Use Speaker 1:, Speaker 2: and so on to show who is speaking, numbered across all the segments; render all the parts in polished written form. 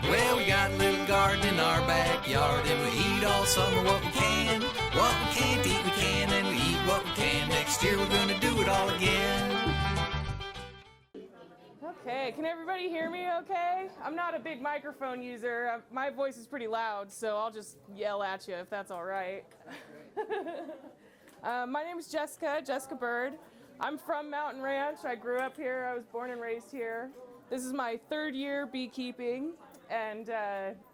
Speaker 1: Well, we got a little garden in our backyard, and we eat all summer what we can. What we can't eat, we can, and we eat what we can. Next year we're gonna do it all again.
Speaker 2: Okay, can everybody hear me okay? I'm not a big microphone user. My voice is pretty loud, so I'll just yell at you if that's all right. My name is Jessica Byrd. I'm from Mountain Ranch. I grew up here. I was born and raised here. This is my third year beekeeping, and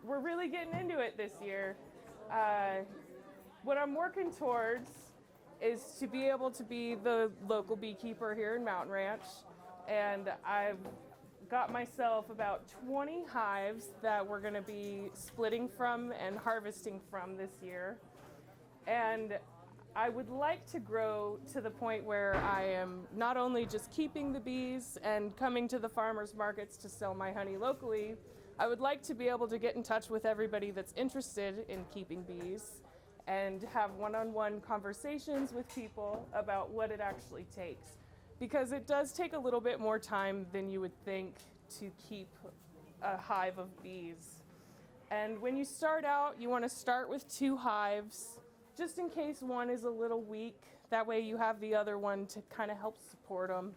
Speaker 2: we're really getting into it this year. What I'm working towards is to be able to be the local beekeeper here in Mountain Ranch, and I've got myself about 20 hives that we're going to be splitting from and harvesting from this year. And I would like to grow to the point where I am not only just keeping the bees and coming to the farmers markets to sell my honey locally, I would like to be able to get in touch with everybody that's interested in keeping bees and have one-on-one conversations with people about what it actually takes. Because it does take a little bit more time than you would think to keep a hive of bees. And when you start out, you want to start with 2 hives, just in case one is a little weak. That way you have the other one to kind of help support them.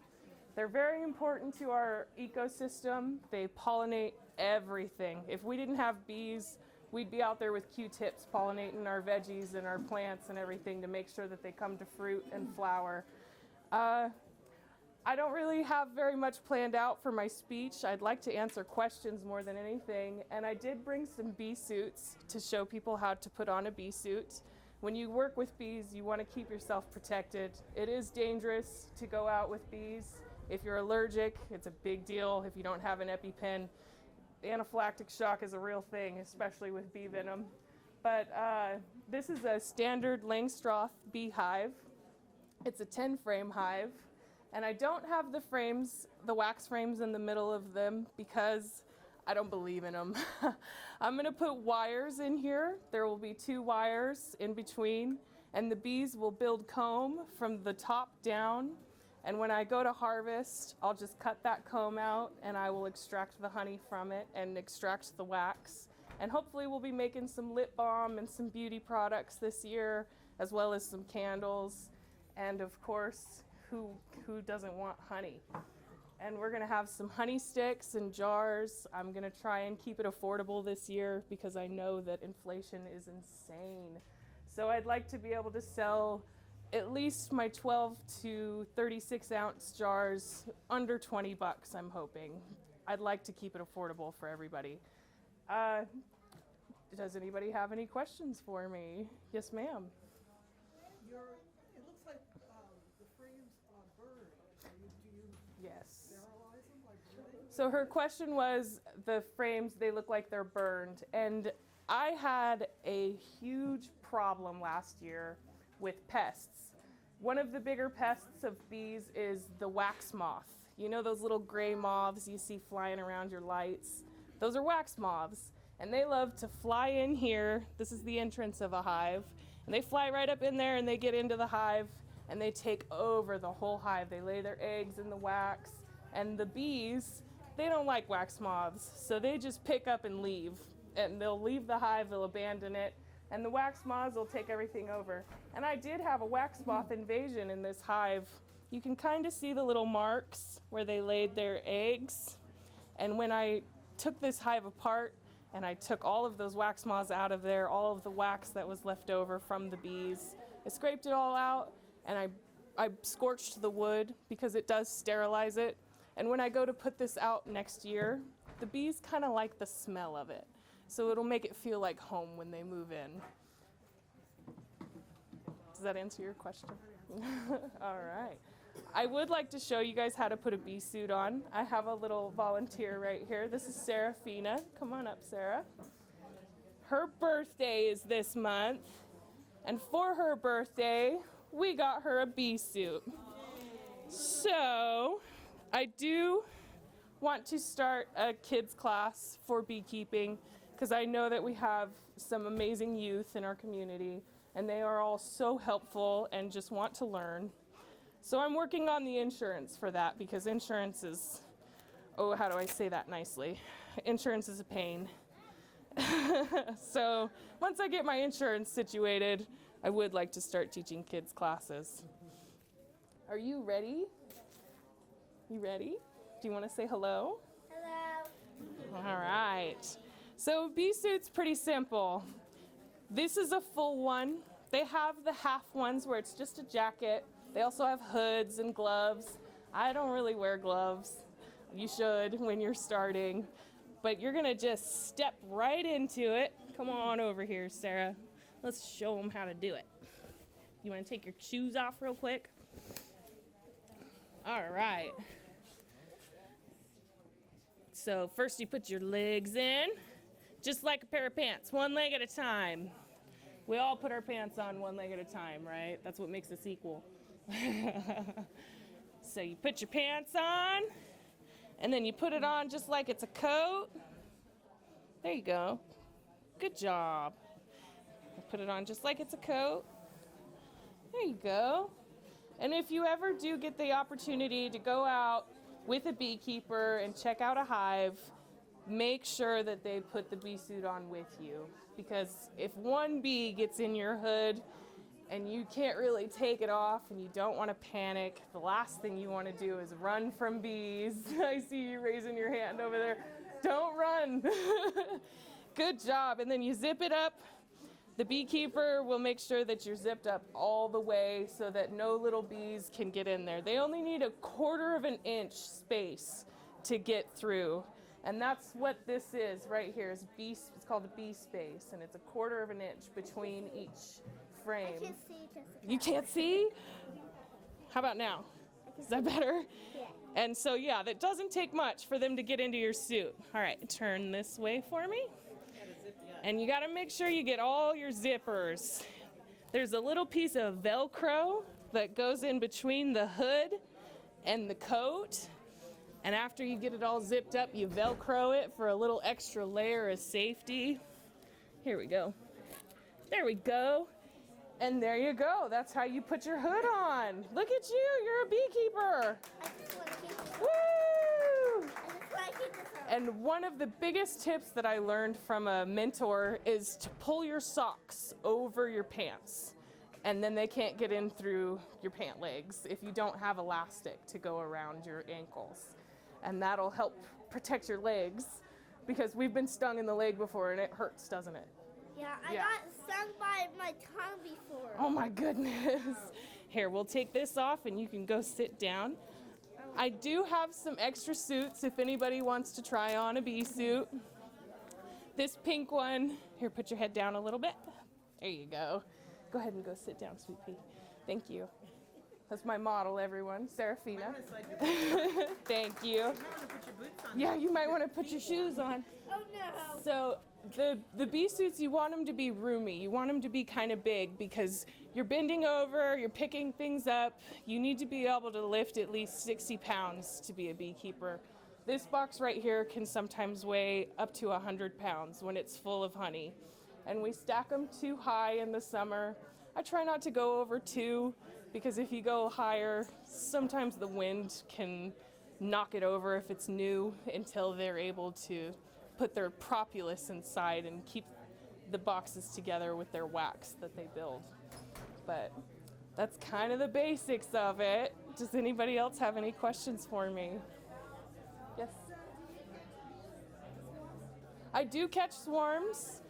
Speaker 2: They're very important to our ecosystem. They pollinate everything. If we didn't have bees, we'd be out there with Q-tips pollinating our veggies and our plants and everything to make sure that they come to fruit and flower. I don't really have very much planned out for my speech. I'd like to answer questions more than anything, and I did bring some bee suits to show people how to put on a bee suit. When you work with bees, you want to keep yourself protected. It is dangerous to go out with bees. If you're allergic, it's a big deal. If you don't have an EpiPen, anaphylactic shock is a real thing, especially with bee venom. But this is a standard Langstroth beehive. It's a 10-frame hive. And I don't have the frames, the wax frames in the middle of them because I don't believe in them. I'm going to put wires in here. There will be 2 wires in between, and the bees will build comb from the top down. And when I go to harvest, I'll just cut that comb out and I will extract the honey from it and extract the wax. And hopefully we'll be making some lip balm and some beauty products this year, as well as some candles. And of course, who doesn't want honey? And we're gonna have some honey sticks and jars. I'm gonna try and keep it affordable this year because I know that inflation is insane. So I'd like to be able to sell at least my 12 to 36 ounce jars under 20 bucks, I'm hoping. I'd like to keep it affordable for everybody. Does anybody have any questions for me? Yes, ma'am.
Speaker 3: It looks like the frames are burned. Do you
Speaker 2: Yes.
Speaker 3: sterilize them like really?
Speaker 2: So her question was the frames, they look like they're burned. And I had a huge problem last year with pests. One of the bigger pests of bees is the wax moth. You know those little gray moths you see flying around your lights? Those are wax moths. And they love to fly in here. This is the entrance of a hive. And they fly right up in there and they get into the hive and they take over the whole hive. They lay their eggs in the wax. And the bees, they don't like wax moths. So they just pick up and leave. And they'll leave the hive, they'll abandon it. And the wax moths will take everything over. And I did have a wax moth invasion in this hive. You can kind of see the little marks where they laid their eggs. And when I took this hive apart, and I took all of those wax moths out of there, all of the wax that was left over from the bees. I scraped it all out, and I scorched the wood because it does sterilize it. And when I go to put this out next year, the bees kind of like the smell of it. So it'll make it feel like home when they move in. Does that answer your question? All right. I would like to show you guys how to put a bee suit on. I have a little volunteer right here. This is Serafina. Come on up, Sarah. Her birthday is this month. And for her birthday, we got her a bee suit. So I do want to start a kids class for beekeeping because I know that we have some amazing youth in our community and they are all so helpful and just want to learn. So I'm working on the insurance for that because insurance is oh, how do I say that nicely? Insurance is a pain. So once I get my insurance situated, I would like to start teaching kids classes. Are you ready? You ready? Do you want to say hello?
Speaker 4: Hello.
Speaker 2: All right. So bee suit's pretty simple. This is a full one. They have the half ones where it's just a jacket. They also have hoods and gloves. I don't really wear gloves. You should when you're starting. But you're gonna just step right into it. Come on over here, Sarah. Let's show them how to do it. You wanna take your shoes off real quick? All right. So first you put your legs in, just like a pair of pants, one leg at a time. We all put our pants on one leg at a time, right? That's what makes us equal. So you put your pants on, and then you put it on just like it's a coat. There you go. Good job. Put it on just like it's a coat. There you go. And if you ever do get the opportunity to go out with a beekeeper and check out a hive, make sure that they put the bee suit on with you. Because if one bee gets in your hood and you can't really take it off and you don't want to panic, the last thing you want to do is run from bees. I see you raising your hand over there. Don't run. Good job. And then you zip it up. The beekeeper will make sure that you're zipped up all the way so that no little bees can get in there. They only need 1/4 of an inch space to get through. And that's what this is right here. Is bee, it's called a bee space, and it's 1/4 of an inch between each frame.
Speaker 4: I can see, Jessica.
Speaker 2: You can't see? How about now? Is that better?
Speaker 4: Yeah.
Speaker 2: And so, yeah, that doesn't take much for them to get into your suit. All right, turn this way for me. And you got to make sure you get all your zippers. There's a little piece of Velcro that goes in between the hood and the coat. And after you get it all zipped up, you Velcro it for a little extra layer of safety. Here we go. There we go. And there you go. That's how you put your hood on. Look at you. You're a beekeeper.
Speaker 4: I just want to keep this on.
Speaker 2: Woo!
Speaker 4: I just want to keep this on.
Speaker 2: And one of the biggest tips that I learned from a mentor is to pull your socks over your pants. And then they can't get in through your pant legs if you don't have elastic to go around your ankles. And that'll help protect your legs, because we've been stung in the leg before and it hurts, doesn't it?
Speaker 4: Yeah, I
Speaker 2: Yeah.
Speaker 4: got stung by my tongue before.
Speaker 2: Oh my goodness. Here, we'll take this off and you can go sit down. I do have some extra suits if anybody wants to try on a bee suit. This pink one, here, put your head down a little bit. There you go. Go ahead and go sit down, sweet pea. Thank you. That's my model, everyone, Serafina. Thank you. Yeah, you might want to put your shoes on.
Speaker 4: Oh no.
Speaker 2: So the bee suits, you want them to be roomy. You want them to be kind of big because you're bending over, you're picking things up. You need to be able to lift at least 60 pounds to be a beekeeper. This box right here can sometimes weigh up to 100 pounds when it's full of honey. And we stack them too high in the summer. I try not to go over 2, because if you go higher, sometimes the wind can knock it over if it's new until they're able to put their propolis inside and keep the boxes together with their wax that they build. But that's kind of the basics of it. Does anybody else have any questions for me? Yes? I do catch swarms.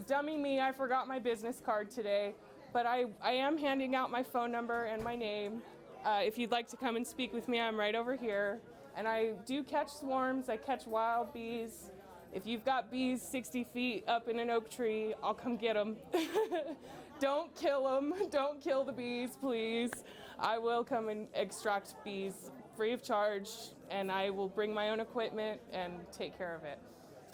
Speaker 2: Dummy me, I forgot my business card today, but I am handing out my phone number and my name. If you'd like to come and speak with me, I'm right over here. And I do catch swarms. I catch wild bees. If you've got bees 60 feet up in an oak tree, I'll come get them. Don't kill them. Don't kill the bees, please. I will come and extract bees free of charge, and I will bring my own equipment and take care of it.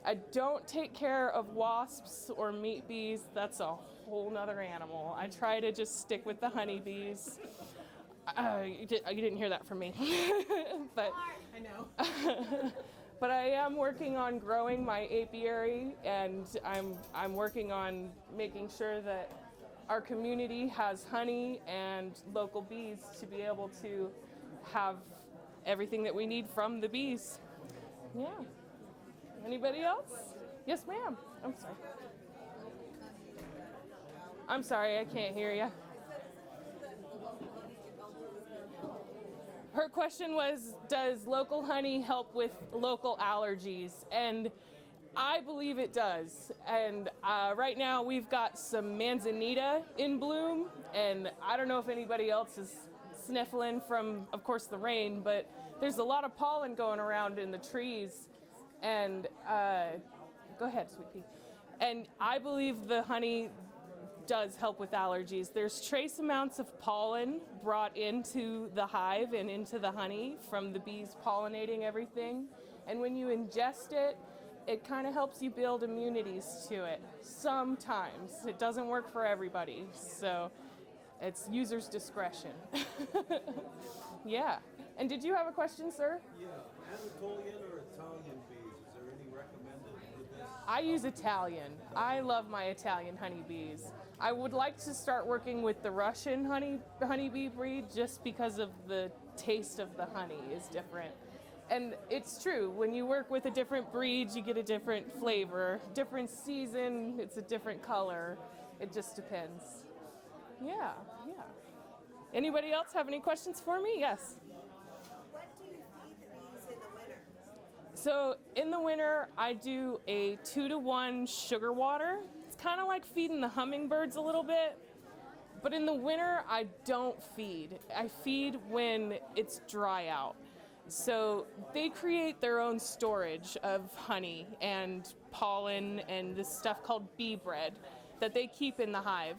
Speaker 2: I don't take care of wasps or meat bees. That's a whole nother animal. I try to just stick with the honeybees. You didn't hear that from me. But
Speaker 3: I know.
Speaker 2: but I am working on growing my apiary, and I'm working on making sure that our community has honey and local bees to be able to have everything that we need from the bees. Yeah. Anybody else? Yes, ma'am. I'm sorry. I'm sorry, I can't hear you. Her question was, does local honey help with local allergies? And I believe it does. And right now we've got some manzanita in bloom, and I don't know if anybody else is sniffling from, of course, the rain, but there's a lot of pollen going around in the trees. And go ahead, sweet pea. And I believe the honey does help with allergies. There's trace amounts of pollen brought into the hive and into the honey from the bees pollinating everything. And when you ingest it, it kind of helps you build immunities to it. Sometimes. It doesn't work for everybody. So it's user's discretion. Yeah. And did you have a question, sir?
Speaker 5: Yeah. Anatolian or Italian bees? Is there any recommended with this?
Speaker 2: I use Italian. I love my Italian honeybees. I would like to start working with the Russian honeybee breed just because of the taste of the honey is different. And it's true, when you work with a different breed, you get a different flavor. Different season, it's a different color. It just depends. Yeah, yeah. Anybody else have any questions for me? Yes.
Speaker 3: What do you feed the bees in the winter?
Speaker 2: So in the winter, I do a 2-to-1 sugar water. It's kind of like feeding the hummingbirds a little bit. But in the winter, I don't feed. I feed when it's dry out. So they create their own storage of honey and pollen and this stuff called bee bread that they keep in the hive.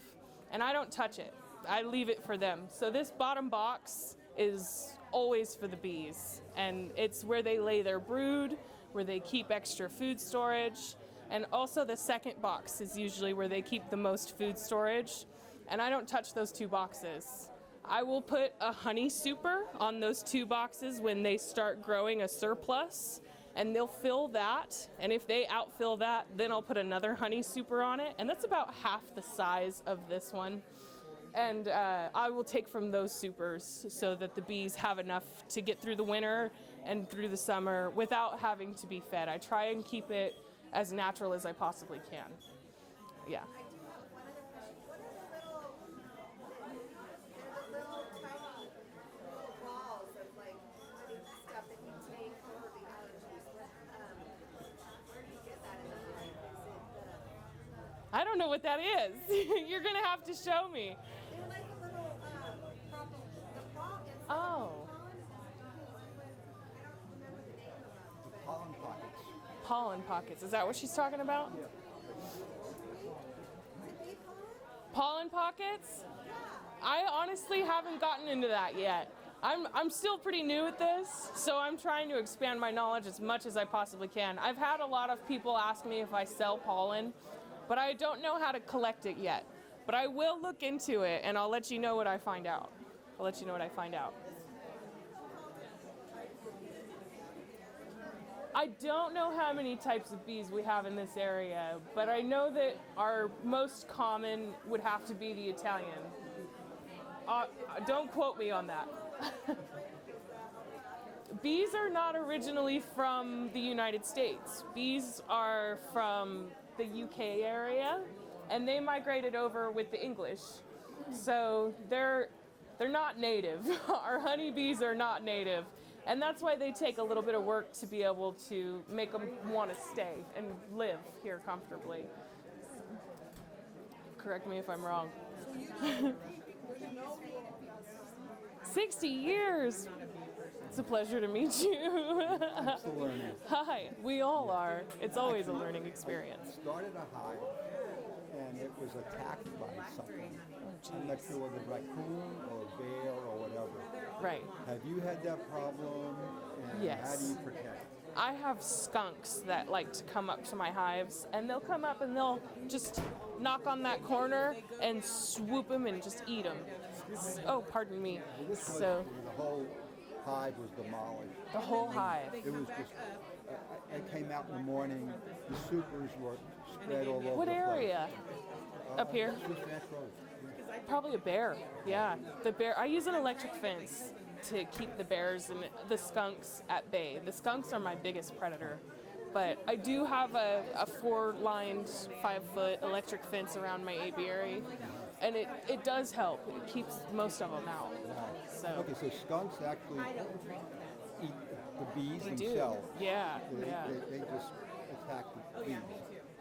Speaker 2: And I don't touch it. I leave it for them. So this bottom box is always for the bees. And it's where they lay their brood, where they keep extra food storage. And also the second box is usually where they keep the most food storage. And I don't touch those 2 boxes. I will put a honey super on those 2 boxes when they start growing a surplus, and they'll fill that. And if they outfill that, then I'll put another honey super on it. And that's about half the size of this one. And I will take from those supers so that the bees have enough to get through the winter and through the summer without having to be fed. I try and keep it as natural as I possibly can. Yeah.
Speaker 3: I do have one other question. What are the little tiny little balls of like honey stuff that you take for the allergies? Where do you get that in the hive? Is it
Speaker 2: I don't know what that is. You're gonna have to show me.
Speaker 3: they're like a little the pollen.
Speaker 2: Oh.
Speaker 3: I don't remember the name of them. But
Speaker 6: Pollen pockets.
Speaker 2: Pollen pockets. Is that what she's talking about?
Speaker 6: Yeah.
Speaker 3: is it bee pollen?
Speaker 2: Pollen pockets? I honestly haven't gotten into that yet. I'm still pretty new at this, so I'm trying to expand my knowledge as much as I possibly can. I've had a lot of people ask me if I sell pollen, but I don't know how to collect it yet. But I will look into it, and I'll let you know what I find out. I don't know how many types of bees we have in this area, but I know that our most common would have to be the Italian. Don't quote me on that. Bees are not originally from the United States. Bees are from the UK area, and they migrated over with the English. So they're not native. Our honeybees are not native. And that's why they take a little bit of work to be able to make them want to stay and live here comfortably. Correct me if I'm wrong. 60 years. It's a pleasure to meet you.
Speaker 6: Still learning.
Speaker 2: Hi, we all are. It's always a learning experience.
Speaker 6: Started a hive, and it was attacked by something. I'm not sure whether raccoon or bear or whatever.
Speaker 2: Right.
Speaker 6: Have you had that problem? And
Speaker 2: Yes.
Speaker 6: how do you protect?
Speaker 2: I have skunks that like to come up to my hives, and they'll come up and they'll just knock on that corner and swoop them and just eat them. Oh, pardon me.
Speaker 6: This was,
Speaker 2: So
Speaker 6: the whole hive was demolished.
Speaker 2: the whole hive.
Speaker 6: It was just, I came out in the morning, the supers were spread all over
Speaker 2: What
Speaker 6: the place.
Speaker 2: area? Up here?
Speaker 6: Just that close.
Speaker 2: Probably a bear. Yeah, the bear. I use an electric fence. to keep the bears and the skunks at bay. The skunks are my biggest predator. But I do have a 4-lined 5-foot electric fence around my apiary, and it does help. It keeps most of them out. So
Speaker 6: Okay, so skunks actually eat the bees
Speaker 2: they
Speaker 6: themselves.
Speaker 2: do. Yeah,
Speaker 6: They,
Speaker 2: yeah.
Speaker 6: they just attack the bees.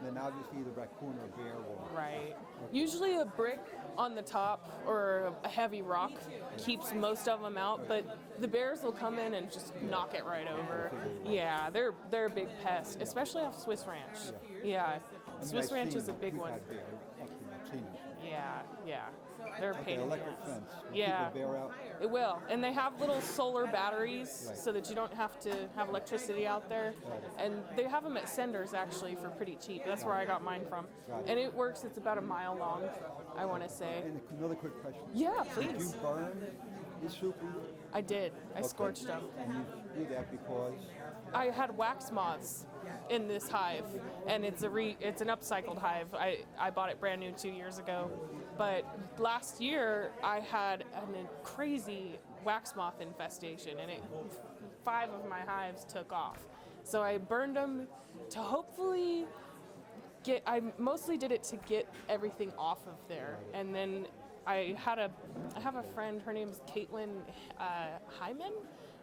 Speaker 6: And then obviously the raccoon or bear will.
Speaker 2: Right. Usually a brick on the top or a heavy rock keeps most of them out, but the bears will come in and just knock it right over. Yeah, they're a big pest, especially off Swiss Ranch. Yeah,
Speaker 6: I mean,
Speaker 2: Swiss
Speaker 6: I've
Speaker 2: Ranch
Speaker 6: seen
Speaker 2: is a
Speaker 6: them.
Speaker 2: big
Speaker 6: We've
Speaker 2: one.
Speaker 6: had bear. Actually, I've seen them.
Speaker 2: Yeah. They're a
Speaker 6: Like
Speaker 2: pain
Speaker 6: an
Speaker 2: in the
Speaker 6: electric
Speaker 2: ass.
Speaker 6: fence. Will
Speaker 2: Yeah.
Speaker 6: Keep the bear out.
Speaker 2: It will, and they have little solar batteries
Speaker 6: Right.
Speaker 2: so that you don't have to have electricity out there. And they have them at Senders actually for pretty cheap. That's where I got mine from.
Speaker 6: Got it.
Speaker 2: And it works. It's about a mile long, I want to say.
Speaker 6: And another quick question.
Speaker 2: Yeah,
Speaker 6: Did
Speaker 2: please.
Speaker 6: you burn the super?
Speaker 2: I did. I scorched them.
Speaker 6: And you do that because
Speaker 2: I had wax moths in this hive, and it's an upcycled hive. I bought it brand new 2 years ago, but last year I had a crazy wax moth infestation, and 5 of my hives took off. So I burned them to hopefully I mostly did it to get everything off of there, and then I have a friend. Her name's Caitlin Hyman.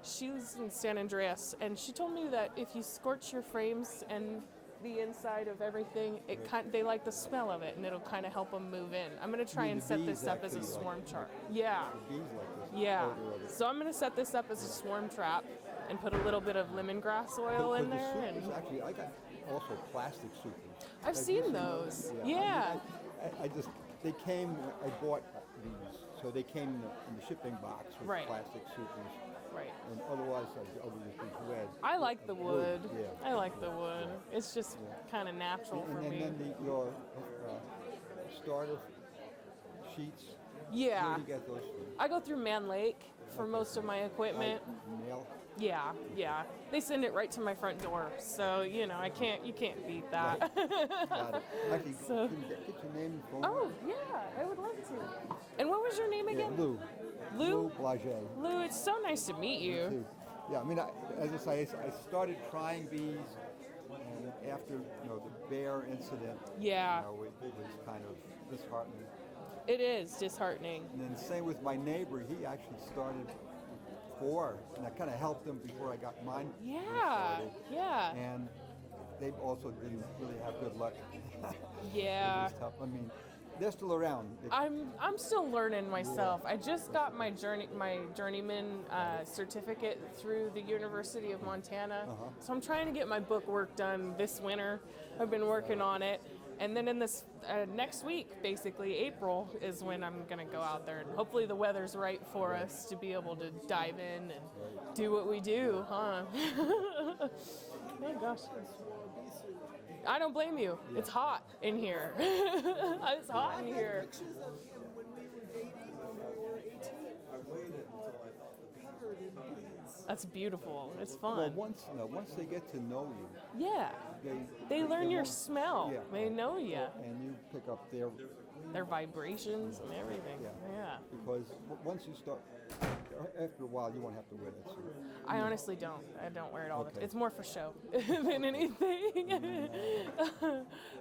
Speaker 2: She's in San Andreas, and she told me that if you scorch your frames and the inside of everything, they like the smell of it, and it'll kind of help them move in. I'm gonna try
Speaker 6: mean
Speaker 2: and
Speaker 6: the
Speaker 2: set this
Speaker 6: bees
Speaker 2: up as a
Speaker 6: actually like
Speaker 2: swarm
Speaker 6: it?
Speaker 2: chart. Yeah,
Speaker 6: the bees like this.
Speaker 2: yeah.
Speaker 6: odor of it.
Speaker 2: So I'm gonna set this up as a swarm trap and put a little bit of lemongrass oil in
Speaker 6: But
Speaker 2: there.
Speaker 6: the
Speaker 2: And
Speaker 6: supers, actually, I got also plastic supers.
Speaker 2: I've
Speaker 6: Have you
Speaker 2: seen those. Yeah.
Speaker 6: I just, they came, I bought these, so they came in the shipping box with
Speaker 2: Right.
Speaker 6: plastic supers.
Speaker 2: Right.
Speaker 6: And otherwise, I would just use red.
Speaker 2: I like the wood.
Speaker 6: Yeah.
Speaker 2: I like the wood. It's just kind of natural for
Speaker 6: And
Speaker 2: me.
Speaker 6: then your starter sheets,
Speaker 2: Yeah.
Speaker 6: where do you get those from?
Speaker 2: I go through Man Lake for most of my equipment.
Speaker 6: Mail?
Speaker 2: Yeah. They send it right to my front door. So, you can't beat that.
Speaker 6: Got it. Actually,
Speaker 2: So-
Speaker 6: can you get your name and phone?
Speaker 2: Oh, yeah, I would love to. And what was your name
Speaker 6: Yeah,
Speaker 2: again?
Speaker 6: Lou.
Speaker 2: Lou?
Speaker 6: Blage.
Speaker 2: Lou, it's so nice to meet you.
Speaker 6: Too. Yeah, I mean, as I say, I started trying bees, and after the bear incident,
Speaker 2: Yeah,
Speaker 6: it was kind of disheartening.
Speaker 2: it is disheartening.
Speaker 6: And then same with my neighbor, he actually started 4, and I kind of helped him before I got mine
Speaker 2: Yeah,
Speaker 6: started.
Speaker 2: yeah,
Speaker 6: And they also didn't really have good luck.
Speaker 2: yeah.
Speaker 6: It was tough. I mean, they're still around.
Speaker 2: I'm still learning myself. I just got my journeyman certificate through the University of Montana, so I'm trying to get my book work done this winter. I've been working on it, and then in this next week, basically April, is when I'm gonna go out there, and hopefully the weather's right for us to be able to dive in and do what we do, huh? Oh gosh. I don't blame you. It's hot in here. It's hot in here.
Speaker 5: Pictures of you when we were dating when you were 18. I waited until I thought covered in bees.
Speaker 2: That's beautiful. It's
Speaker 6: Well,
Speaker 2: fun.
Speaker 6: once they get to know you,
Speaker 2: Yeah. They learn your
Speaker 6: won't-
Speaker 2: smell.
Speaker 6: Yeah.
Speaker 2: They know you.
Speaker 6: and you pick up
Speaker 2: Their vibrations and everything. Yeah.
Speaker 6: because once you start, after a while, you won't have to wear that suit.
Speaker 2: I honestly don't. I don't wear it all the time.
Speaker 6: Okay.
Speaker 2: It's more for show than anything.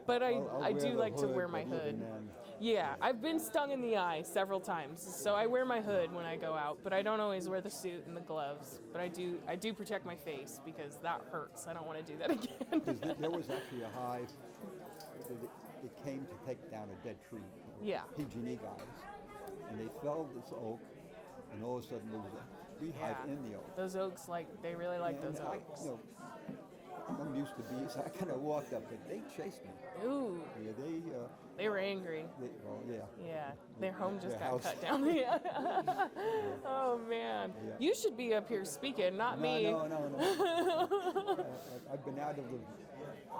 Speaker 2: But
Speaker 6: I'll
Speaker 2: I
Speaker 6: wear
Speaker 2: do
Speaker 6: the
Speaker 2: like to wear
Speaker 6: hood,
Speaker 2: my
Speaker 6: but even
Speaker 2: hood.
Speaker 6: then-
Speaker 2: Yeah, I've been stung in the eye several times, so I wear my hood when I go out, but I don't always wear the suit and the gloves. But I do protect my face because that hurts. I don't want to do that again.
Speaker 6: Because there was actually a hive that came to take down a dead tree.
Speaker 2: Yeah.
Speaker 6: PG&E guys, and they felled this oak, and all of a sudden there was a beehive
Speaker 2: Yeah.
Speaker 6: in the oak.
Speaker 2: Those oaks, they really like
Speaker 6: And
Speaker 2: those
Speaker 6: I,
Speaker 2: oaks.
Speaker 6: I'm used to bees. I kind of walked up, but they chased me.
Speaker 2: Ooh,
Speaker 6: Yeah,
Speaker 2: they were angry.
Speaker 6: well, yeah.
Speaker 2: Yeah, their home just
Speaker 6: Their
Speaker 2: got
Speaker 6: house.
Speaker 2: cut down. Yeah. Oh man,
Speaker 6: Yeah.
Speaker 2: you should be up here speaking, not me.
Speaker 6: No. I've been out of the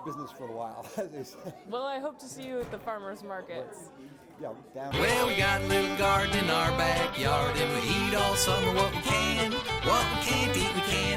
Speaker 6: business for a while, as they say.
Speaker 2: Well, I hope to see you at the farmers markets.
Speaker 6: Yeah, down.
Speaker 1: Well, we got a little garden in our backyard, and we eat all summer what we can. What we can't eat, we can,